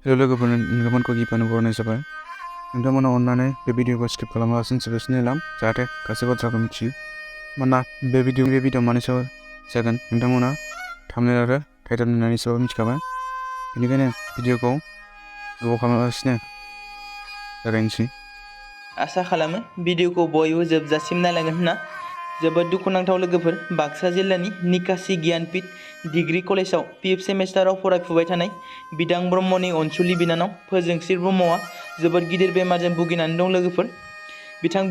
Hello लोगोफोर, नोंथांमोनखौ गिबियावनो बरायनाय जाबाय। नोंथांमोना अननानै बे भिडिअखौ स्किप खालामालासिनो जोबजासिम नायलां, जाहाथे गासै बाथ्राखौ मिथियो। मानोना बे भिडिअ मानि सायाव जागोन नोंथांमोना थाम्बनेल आरो टाइटेल नायनायनि सायाव मिथिखाबाय। बेनिखायनो भिडिअखौ गोबाव खालामालासिनो जागायनोसै। आसा खालामो भिडिअखौ बयबो जोबजासिम नायलांगोन होनना। जोबोद दुखुनांथाव लोगोफोर, बाक्सा जिल्लानि निकासि गियानपीठ डिग्री कलेजाव 5th सेमेस्टाराव फरायफुबाय थानाय बिदां ब्रह्मनि अनसुलि बिनानाव फोजोंस्रि ब्रह्मआ जोबोद गिदिर बेमारजों भुगिनानै दं लोगोफोर।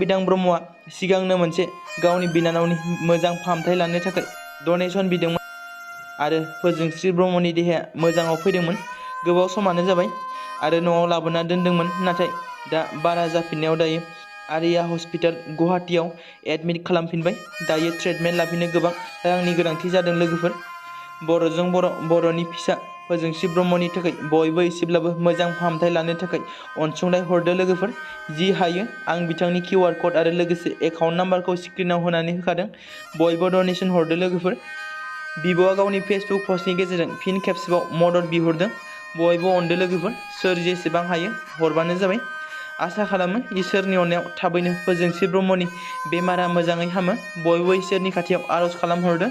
बिदां ब्रह्मआ सिगांनो मोनसे गावनि बिनानावनि मोजां फाहामथाय लानो थाखाय डनेसन बिदोंमोन आरो फोजोंस्रि ब्रह्मनि देहाया मोजाङाव फैदोंमोन। गोबाव समानो जाबाय आरो न'आव लाबोना दोनदोंमोन, नाथाय दा बारा जाफिननायाव दायो आरिया हस्पिटाल गुवाहाटीआव एडमिट खालामफिनबाय। दायो ट्रिटमेन्ट लाफिनो गोबां रांनि गोनांथि जादों लोगोफोर। बर'जों बर'नि फिसा फोजोंस्रि ब्रह्मनि थाखाय बयबो एसेब्लाबो मोजां फाहामथाय लानो थाखाय अनसुंथाइ हरदो लोगोफोर। जि हायो आं बिथांनि QR कड आरो लोगोसे एकाउन्ट नाम्बारखौ स्क्रिनाव होनानै होखादों। बयबो डनेसन हरदो लोगोफोर। बिब'आ गावनि फेसबुक पस्टनि गेजेरजों फिन खेबसेबाव मदद बिहरदों। बयबो अनदो लोगोफोर, सोर जेसेबां हायो हरबानो जाबाय। आसा खालामो इसोरनि अननायाव थाबैनो फोजोंस्रि ब्रह्मनि बेमारा मोजाङै हामो। बयबो इसोरनि खाथियाव आरज खालामहरदो।